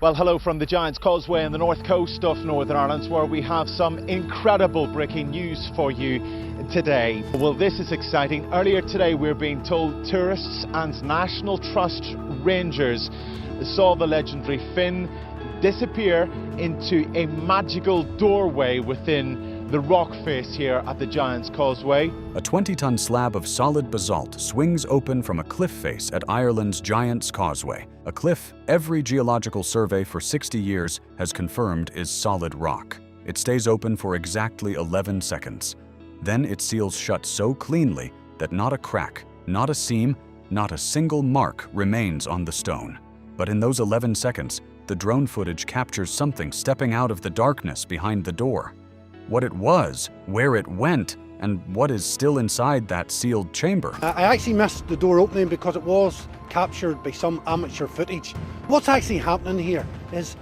Well, hello from the Giant's Causeway on the north coast of Northern Ireland, where we have some incredible breaking news for you today. Well, this is exciting. Earlier today, we're being told tourists and National Trust rangers saw the legendary fin disappear into a magical doorway within the rock face here at the Giant's Causeway. A 20-ton slab of solid basalt swings open from a cliff face at Ireland's Giant's Causeway, a cliff every geological survey for 60 years has confirmed is solid rock. It stays open for exactly 11 seconds. Then it seals shut so cleanly that not a crack, not a seam, not a single mark remains on the stone. But in those 11 seconds, the drone footage captures something stepping out of the darkness behind the door. What it was, where it went, and what is still inside that sealed chamber. I actually missed the door opening because it was captured by some amateur footage. What's actually happening here is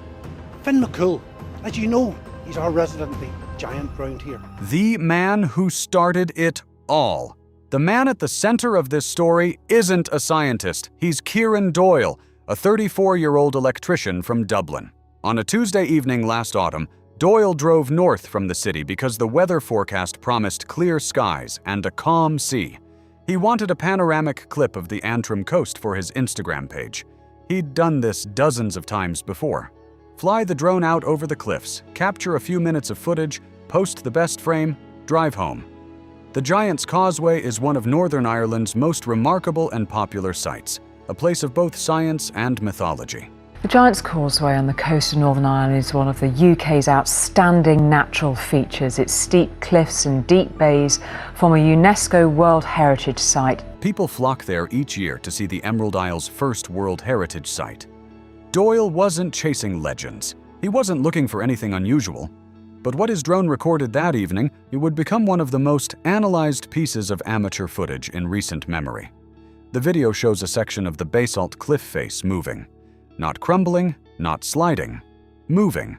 Finn McCool, as you know, he's our resident giant around here. The man who started it all. The man at the center of this story isn't a scientist. He's Kieran Doyle, a 34-year-old electrician from Dublin. On a Tuesday evening last autumn, Doyle drove north from the city because the weather forecast promised clear skies and a calm sea. He wanted a panoramic clip of the Antrim coast for his Instagram page. He'd done this dozens of times before. Fly the drone out over the cliffs, capture a few minutes of footage, post the best frame, drive home. The Giant's Causeway is one of Northern Ireland's most remarkable and popular sites, a place of both science and mythology. The Giant's Causeway on the coast of Northern Ireland is one of the UK's outstanding natural features. Its steep cliffs and deep bays form a UNESCO World Heritage Site. People flock there each year to see the Emerald Isle's first World Heritage Site. Doyle wasn't chasing legends. He wasn't looking for anything unusual. But what his drone recorded that evening, it would become one of the most analyzed pieces of amateur footage in recent memory. The video shows a section of the basalt cliff face moving. Not crumbling, not sliding, moving.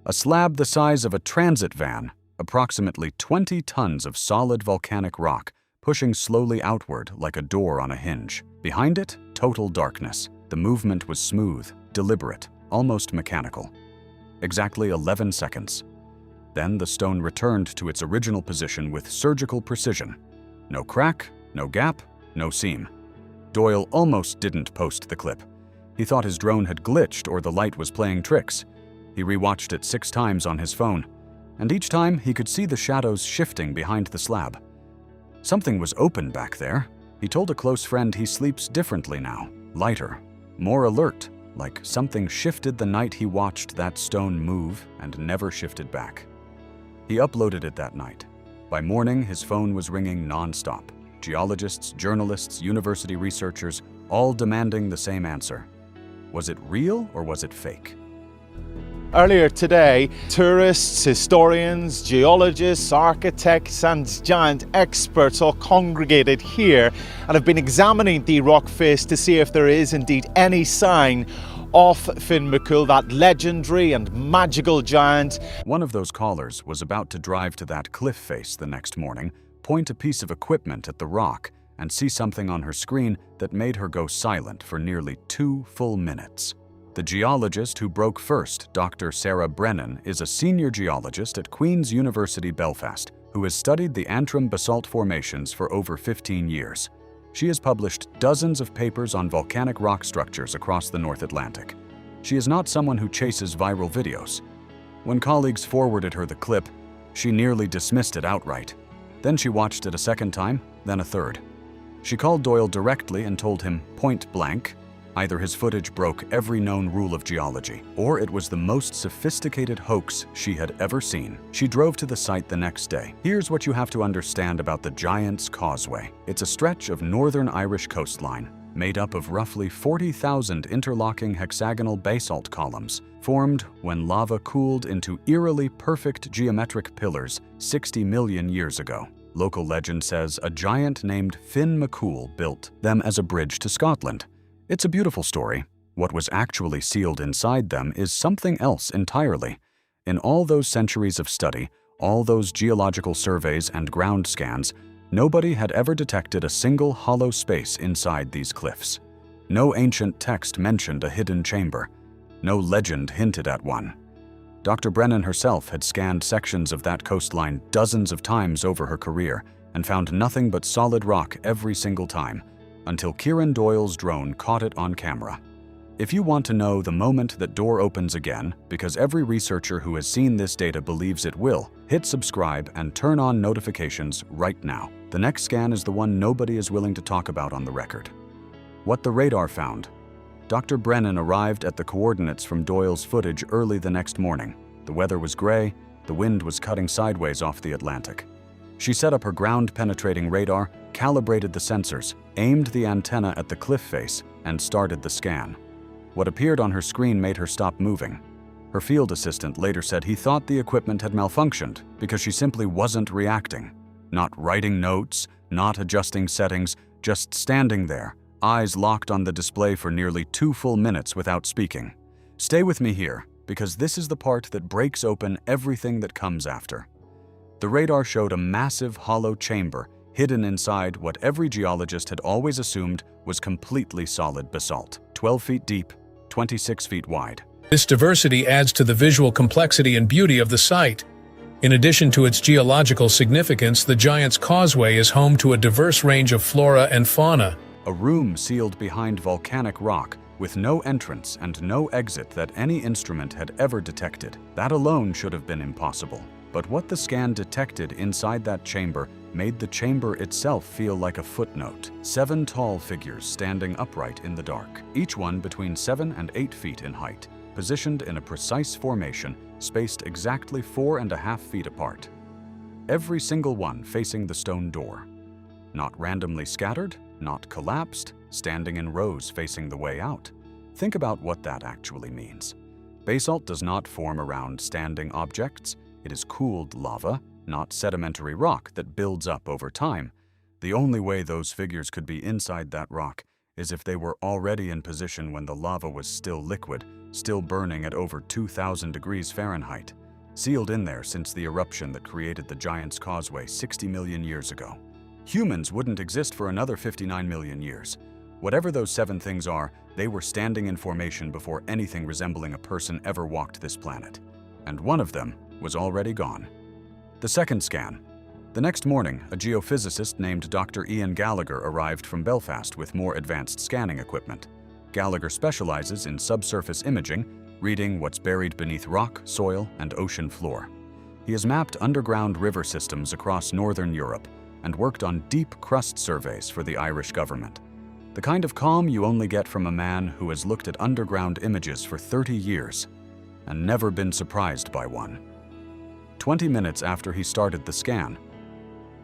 A slab the size of a transit van, approximately 20 tons of solid volcanic rock, pushing slowly outward like a door on a hinge. Behind it, total darkness. The movement was smooth, deliberate, almost mechanical. Exactly 11 seconds. Then the stone returned to its original position with surgical precision. No crack, no gap, no seam. Doyle almost didn't post the clip. He thought his drone had glitched or the light was playing tricks. He rewatched it 6 times on his phone, and each time he could see the shadows shifting behind the slab. Something was open back there. He told a close friend he sleeps differently now, lighter, more alert, like something shifted the night he watched that stone move and never shifted back. He uploaded it that night. By morning, his phone was ringing non-stop. Geologists, journalists, university researchers, all demanding the same answer. Was it real or was it fake? Earlier today, tourists, historians, geologists, architects and giant experts all congregated here and have been examining the rock face to see if there is indeed any sign of Finn McCool, that legendary and magical giant. One of those callers was about to drive to that cliff face the next morning, point a piece of equipment at the rock, and see something on her screen that made her go silent for nearly 2 full minutes. The geologist who broke first, Dr. Sarah Brennan, is a senior geologist at Queen's University Belfast who has studied the Antrim basalt formations for over 15 years. She has published dozens of papers on volcanic rock structures across the North Atlantic. She is not someone who chases viral videos. When colleagues forwarded her the clip, she nearly dismissed it outright. Then she watched it a second time, then a third. She called Doyle directly and told him point blank, either his footage broke every known rule of geology, or it was the most sophisticated hoax she had ever seen. She drove to the site the next day. Here's what you have to understand about the Giant's Causeway. It's a stretch of northern Irish coastline, made up of roughly 40,000 interlocking hexagonal basalt columns, formed when lava cooled into eerily perfect geometric pillars 60 million years ago. Local legend says a giant named Finn McCool built them as a bridge to Scotland. It's a beautiful story. What was actually sealed inside them is something else entirely. In all those centuries of study, all those geological surveys and ground scans, nobody had ever detected a single hollow space inside these cliffs. No ancient text mentioned a hidden chamber. No legend hinted at one. Dr. Brennan herself had scanned sections of that coastline dozens of times over her career and found nothing but solid rock every single time, until Kieran Doyle's drone caught it on camera. If you want to know the moment that door opens again, because every researcher who has seen this data believes it will, hit subscribe and turn on notifications right now. The next scan is the one nobody is willing to talk about on the record. What the radar found. Dr. Brennan arrived at the coordinates from Doyle's footage early the next morning. The weather was gray, the wind was cutting sideways off the Atlantic. She set up her ground-penetrating radar, calibrated the sensors, aimed the antenna at the cliff face, and started the scan. What appeared on her screen made her stop moving. Her field assistant later said he thought the equipment had malfunctioned because she simply wasn't reacting. Not writing notes, not adjusting settings, just standing there, eyes locked on the display for nearly 2 full minutes without speaking. Stay with me here, because this is the part that breaks open everything that comes after. The radar showed a massive hollow chamber hidden inside what every geologist had always assumed was completely solid basalt, 12 feet deep, 26 feet wide. This diversity adds to the visual complexity and beauty of the site. In addition to its geological significance, the Giant's Causeway is home to a diverse range of flora and fauna. A room sealed behind volcanic rock with no entrance and no exit that any instrument had ever detected. That alone should have been impossible. But what the scan detected inside that chamber made the chamber itself feel like a footnote. 7 tall figures standing upright in the dark, each one between 7 and 8 feet in height, positioned in a precise formation, spaced exactly 4.5 feet apart. Every single one facing the stone door. Not randomly scattered, not collapsed, standing in rows facing the way out. Think about what that actually means. Basalt does not form around standing objects. It is cooled lava, not sedimentary rock that builds up over time. The only way those figures could be inside that rock is if they were already in position when the lava was still liquid, still burning at over 2,000 degrees Fahrenheit, sealed in there since the eruption that created the Giant's Causeway 60 million years ago. Humans wouldn't exist for another 59 million years. Whatever those 7 things are, they were standing in formation before anything resembling a person ever walked this planet. And one of them was already gone. The second scan. The next morning, a geophysicist named Dr. Ian Gallagher arrived from Belfast with more advanced scanning equipment. Gallagher specializes in subsurface imaging, reading what's buried beneath rock, soil, and ocean floor. He has mapped underground river systems across northern Europe and worked on deep crust surveys for the Irish government. The kind of calm you only get from a man who has looked at underground images for 30 years and never been surprised by one. 20 minutes after he started the scan,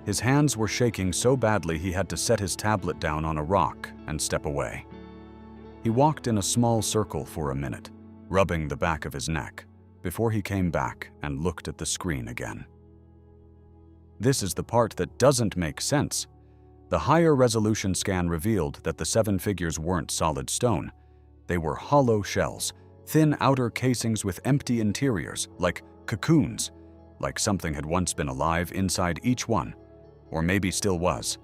his hands were shaking so badly he had to set his tablet down on a rock and step away. He walked in a small circle for a minute, rubbing the back of his neck, before he came back and looked at the screen again. This is the part that doesn't make sense. The higher resolution scan revealed that the 7 figures weren't solid stone. They were hollow shells, thin outer casings with empty interiors, like cocoons, like something had once been alive inside each one, or maybe still was.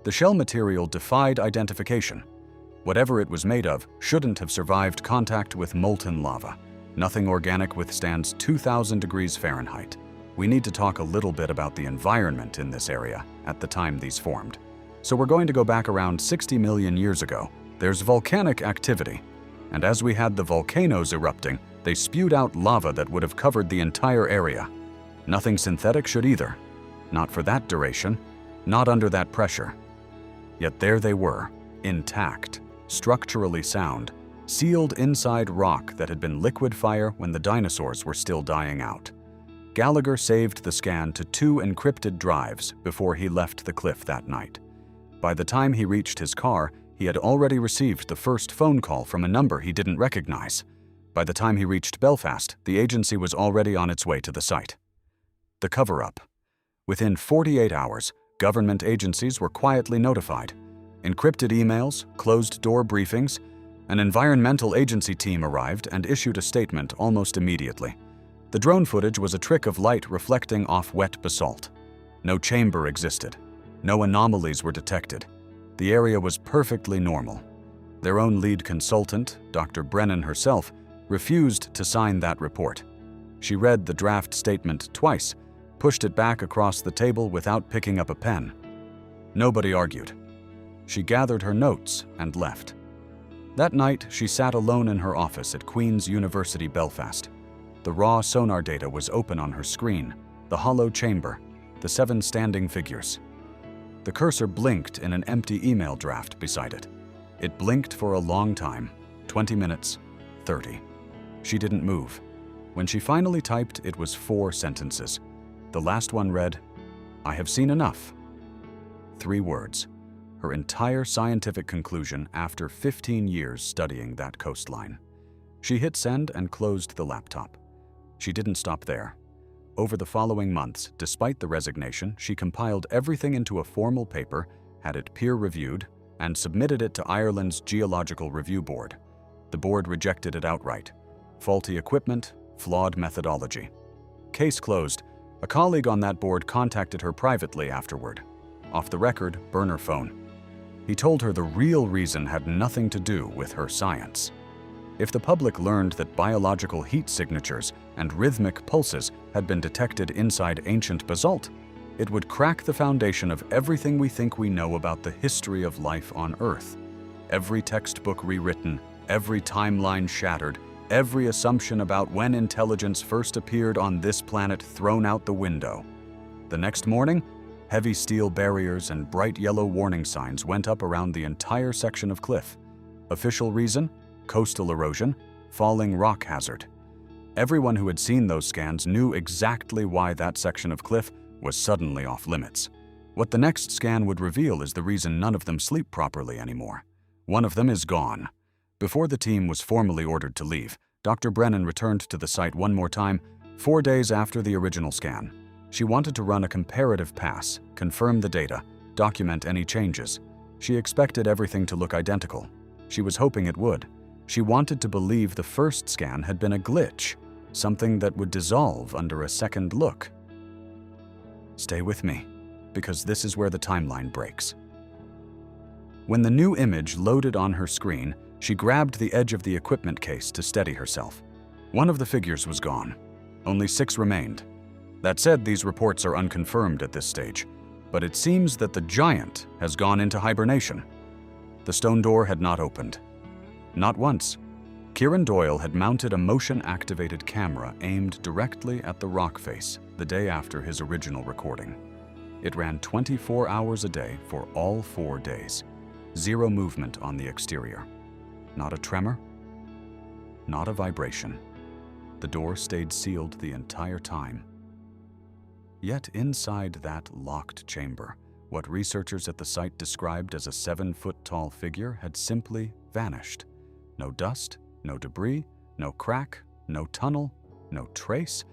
The shell material defied identification. Whatever it was made of shouldn't have survived contact with molten lava. Nothing organic withstands 2,000 degrees Fahrenheit. We need to talk a little bit about the environment in this area at the time these formed. So we're going to go back around 60 million years ago. There's volcanic activity, and as we had the volcanoes erupting, they spewed out lava that would have covered the entire area. Nothing synthetic should either. Not for that duration, not under that pressure. Yet there they were, intact, structurally sound, sealed inside rock that had been liquid fire when the dinosaurs were still dying out. Gallagher saved the scan to 2 encrypted drives before he left the cliff that night. By the time he reached his car, he had already received the first phone call from a number he didn't recognize. By the time he reached Belfast, the agency was already on its way to the site. The cover-up. Within 48 hours, government agencies were quietly notified. Encrypted emails, closed-door briefings. An environmental agency team arrived and issued a statement almost immediately. The drone footage was a trick of light reflecting off wet basalt. No chamber existed. No anomalies were detected. The area was perfectly normal. Their own lead consultant, Dr. Brennan herself, refused to sign that report. She read the draft statement twice, pushed it back across the table without picking up a pen. Nobody argued. She gathered her notes and left. That night, she sat alone in her office at Queen's University Belfast. The raw sonar data was open on her screen, the hollow chamber, the 7 standing figures. The cursor blinked in an empty email draft beside it. It blinked for a long time, 20 minutes, 30. She didn't move. When she finally typed, it was 4 sentences. The last one read, "I have seen enough." 3 words. Her entire scientific conclusion after 15 years studying that coastline. She hit send and closed the laptop. She didn't stop there. Over the following months, despite the resignation, she compiled everything into a formal paper, had it peer-reviewed, and submitted it to Ireland's Geological Review Board. The board rejected it outright. Faulty equipment, flawed methodology. Case closed. A colleague on that board contacted her privately afterward. Off the record, burner phone. He told her the real reason had nothing to do with her science. If the public learned that biological heat signatures and rhythmic pulses had been detected inside ancient basalt, it would crack the foundation of everything we think we know about the history of life on Earth. Every textbook rewritten, every timeline shattered, every assumption about when intelligence first appeared on this planet thrown out the window. The next morning, heavy steel barriers and bright yellow warning signs went up around the entire section of cliff. Official reason? Coastal erosion, falling rock hazard. Everyone who had seen those scans knew exactly why that section of cliff was suddenly off limits. What the next scan would reveal is the reason none of them sleep properly anymore. One of them is gone. Before the team was formally ordered to leave, Dr. Brennan returned to the site one more time, 4 days after the original scan. She wanted to run a comparative pass, confirm the data, document any changes. She expected everything to look identical. She was hoping it would. She wanted to believe the first scan had been a glitch, something that would dissolve under a second look. Stay with me, because this is where the timeline breaks. When the new image loaded on her screen, she grabbed the edge of the equipment case to steady herself. One of the figures was gone. Only 6 remained. That said, these reports are unconfirmed at this stage, but it seems that the giant has gone into hibernation. The stone door had not opened. Not once. Kieran Doyle had mounted a motion-activated camera aimed directly at the rock face the day after his original recording. It ran 24 hours a day for all 4 days. 0 movement on the exterior. Not a tremor. Not a vibration. The door stayed sealed the entire time. Yet inside that locked chamber, what researchers at the site described as a 7-foot-tall figure had simply vanished. No dust, no debris, no crack, no tunnel, no trace,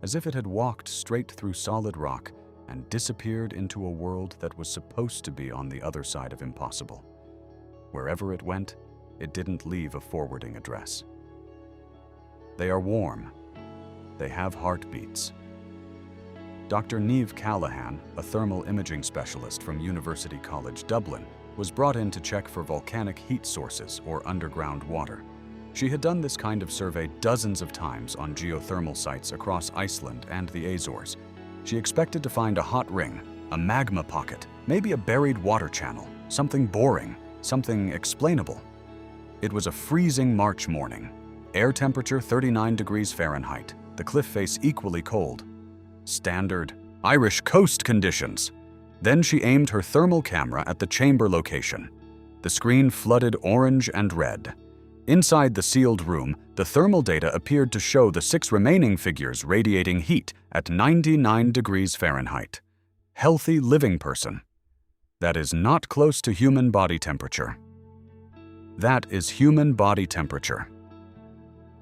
as if it had walked straight through solid rock and disappeared into a world that was supposed to be on the other side of impossible. Wherever it went, it didn't leave a forwarding address. They are warm. They have heartbeats. Dr. Niamh Callahan, a thermal imaging specialist from University College Dublin, was brought in to check for volcanic heat sources or underground water. She had done this kind of survey dozens of times on geothermal sites across Iceland and the Azores. She expected to find a hot ring, a magma pocket, maybe a buried water channel, something boring, something explainable. It was a freezing March morning. Air temperature 39 degrees Fahrenheit, the cliff face equally cold. Standard Irish coast conditions. Then she aimed her thermal camera at the chamber location. The screen flooded orange and red. Inside the sealed room, the thermal data appeared to show the 6 remaining figures radiating heat at 99 degrees Fahrenheit. Healthy living person. That is not close to human body temperature. That is human body temperature.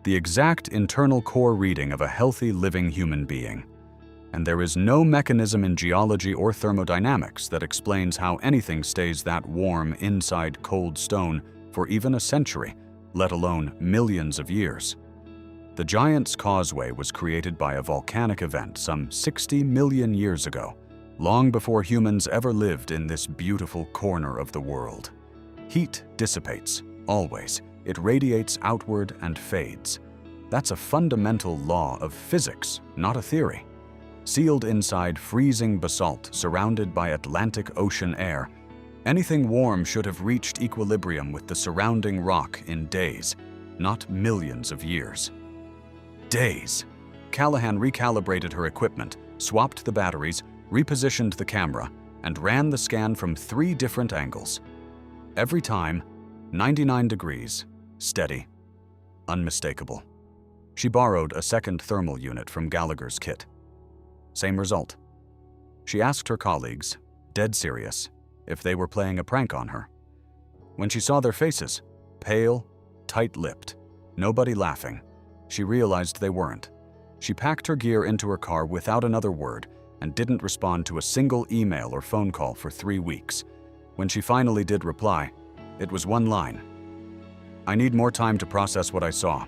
The exact internal core reading of a healthy living human being. And there is no mechanism in geology or thermodynamics that explains how anything stays that warm inside cold stone for even a century, let alone millions of years. The Giant's Causeway was created by a volcanic event some 60 million years ago, long before humans ever lived in this beautiful corner of the world. Heat dissipates, always. It radiates outward and fades. That's a fundamental law of physics, not a theory. Sealed inside freezing basalt surrounded by Atlantic Ocean air, anything warm should have reached equilibrium with the surrounding rock in days, not millions of years. Days. Callahan recalibrated her equipment, swapped the batteries, repositioned the camera, and ran the scan from 3 different angles. Every time, 99 degrees, steady, unmistakable. She borrowed a second thermal unit from Gallagher's kit. Same result. She asked her colleagues, dead serious, if they were playing a prank on her. When she saw their faces, pale, tight-lipped, nobody laughing, she realized they weren't. She packed her gear into her car without another word and didn't respond to a single email or phone call for 3 weeks. When she finally did reply, it was one line: "I need more time to process what I saw."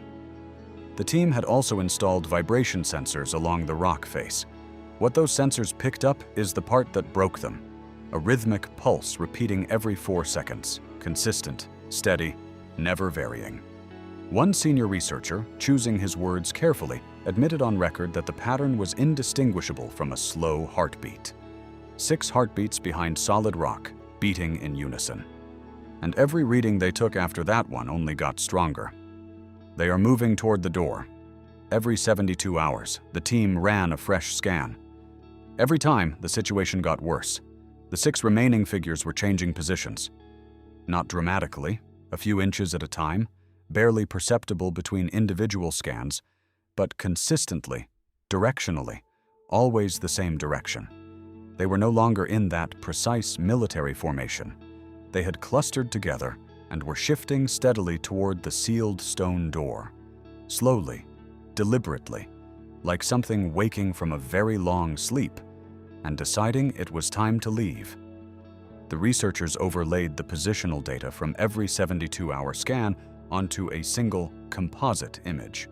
The team had also installed vibration sensors along the rock face. What those sensors picked up is the part that broke them: a rhythmic pulse repeating every 4 seconds, consistent, steady, never varying. One senior researcher, choosing his words carefully, admitted on record that the pattern was indistinguishable from a slow heartbeat. 6 heartbeats behind solid rock, beating in unison. And every reading they took after that one only got stronger. They are moving toward the door. Every 72 hours, the team ran a fresh scan. Every time, the situation got worse. The 6 remaining figures were changing positions. Not dramatically, a few inches at a time, barely perceptible between individual scans, but consistently, directionally, always the same direction. They were no longer in that precise military formation. They had clustered together and were shifting steadily toward the sealed stone door. Slowly, deliberately, like something waking from a very long sleep and deciding it was time to leave. The researchers overlaid the positional data from every 72-hour scan onto a single composite image.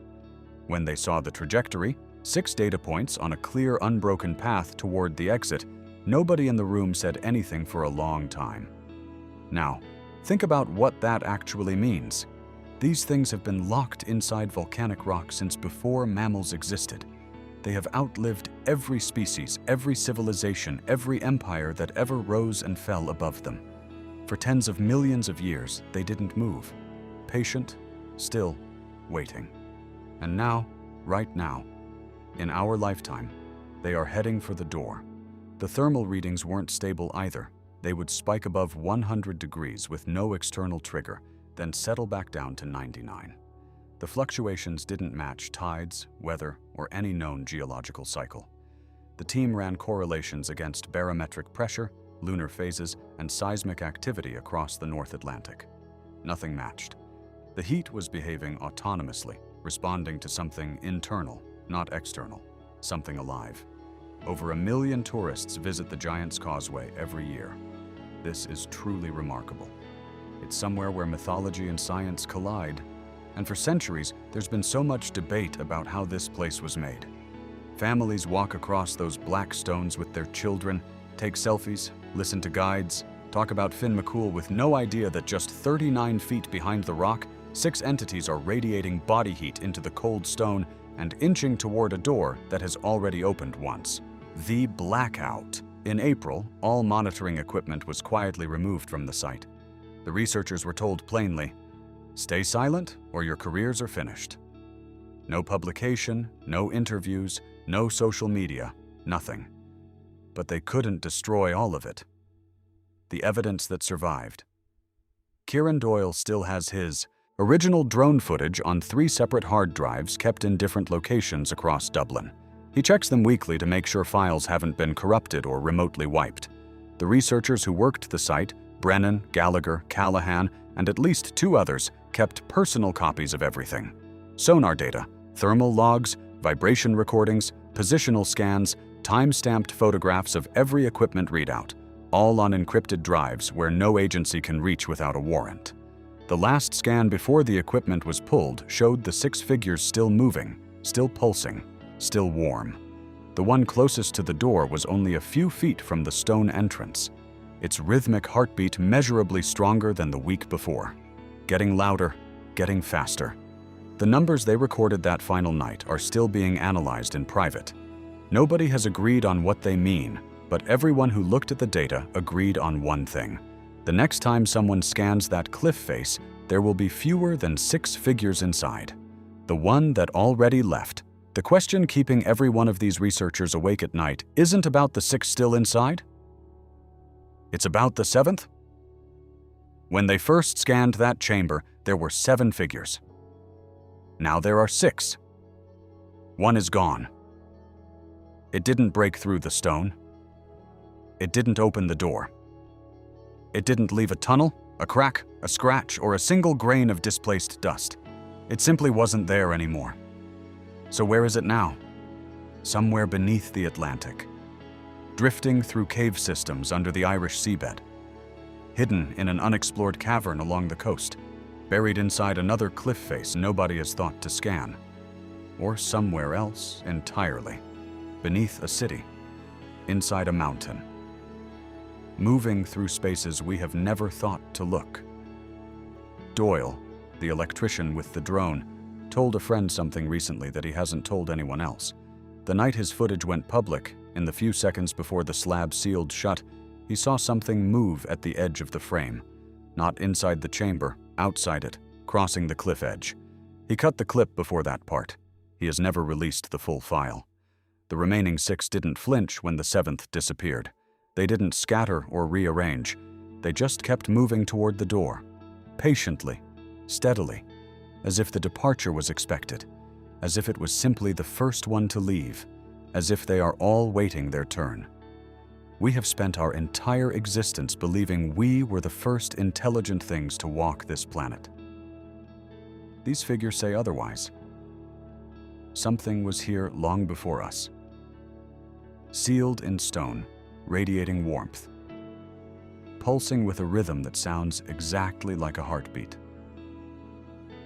When they saw the trajectory, 6 data points on a clear, unbroken path toward the exit, nobody in the room said anything for a long time. Now, think about what that actually means. These things have been locked inside volcanic rock since before mammals existed. They have outlived every species, every civilization, every empire that ever rose and fell above them. For tens of millions of years, they didn't move. Patient, still, waiting. And now, right now, in our lifetime, they are heading for the door. The thermal readings weren't stable either. They would spike above 100 degrees with no external trigger, then settle back down to 99. The fluctuations didn't match tides, weather, or any known geological cycle. The team ran correlations against barometric pressure, lunar phases, and seismic activity across the North Atlantic. Nothing matched. The heat was behaving autonomously, responding to something internal, not external, something alive. Over 1 million tourists visit the Giant's Causeway every year. This is truly remarkable. It's somewhere where mythology and science collide, and for centuries, there's been so much debate about how this place was made. Families walk across those black stones with their children, take selfies, listen to guides, talk about Finn McCool with no idea that just 39 feet behind the rock, 6 entities are radiating body heat into the cold stone and inching toward a door that has already opened once. The blackout. In April, all monitoring equipment was quietly removed from the site. The researchers were told plainly, "Stay silent or your careers are finished." No publication, no interviews, no social media, nothing. But they couldn't destroy all of it. The evidence that survived. Kieran Doyle still has his original drone footage on 3 separate hard drives kept in different locations across Dublin. He checks them weekly to make sure files haven't been corrupted or remotely wiped. The researchers who worked the site, Brennan, Gallagher, Callahan, and at least 2 others, kept personal copies of everything. Sonar data, thermal logs, vibration recordings, positional scans, time-stamped photographs of every equipment readout, all on encrypted drives where no agency can reach without a warrant. The last scan before the equipment was pulled showed the 6 figures still moving, still pulsing, still warm. The one closest to the door was only a few feet from the stone entrance, its rhythmic heartbeat measurably stronger than the week before, getting louder, getting faster. The numbers they recorded that final night are still being analyzed in private. Nobody has agreed on what they mean, but everyone who looked at the data agreed on one thing. The next time someone scans that cliff face, there will be fewer than 6 figures inside. The one that already left. The question keeping every one of these researchers awake at night isn't about the 6 still inside. It's about the 7th. When they first scanned that chamber, there were 7 figures. Now there are 6. One is gone. It didn't break through the stone. It didn't open the door. It didn't leave a tunnel, a crack, a scratch, or a single grain of displaced dust. It simply wasn't there anymore. So where is it now? Somewhere beneath the Atlantic, drifting through cave systems under the Irish seabed, hidden in an unexplored cavern along the coast, buried inside another cliff face nobody has thought to scan, or somewhere else entirely, beneath a city, inside a mountain, moving through spaces we have never thought to look. Doyle, the electrician with the drone, told a friend something recently that he hasn't told anyone else. The night his footage went public, in the few seconds before the slab sealed shut, he saw something move at the edge of the frame. Not inside the chamber, outside it, crossing the cliff edge. He cut the clip before that part. He has never released the full file. The remaining 6 didn't flinch when the 7th disappeared. They didn't scatter or rearrange. They just kept moving toward the door, patiently, steadily, as if the departure was expected, as if it was simply the first one to leave, as if they are all waiting their turn. We have spent our entire existence believing we were the first intelligent things to walk this planet. These figures say otherwise. Something was here long before us, sealed in stone, radiating warmth, pulsing with a rhythm that sounds exactly like a heartbeat.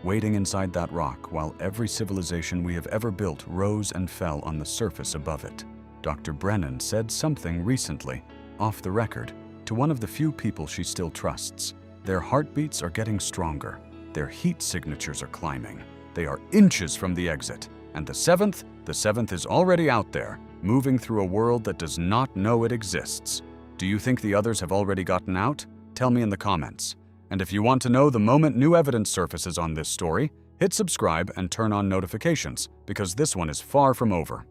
Waiting inside that rock while every civilization we have ever built rose and fell on the surface above it. Dr. Brennan said something recently, off the record, to one of the few people she still trusts. Their heartbeats are getting stronger. Their heat signatures are climbing. They are inches from the exit. And the 7th is already out there, moving through a world that does not know it exists. Do you think the others have already gotten out? Tell me in the comments. And if you want to know the moment new evidence surfaces on this story, hit subscribe and turn on notifications, because this one is far from over.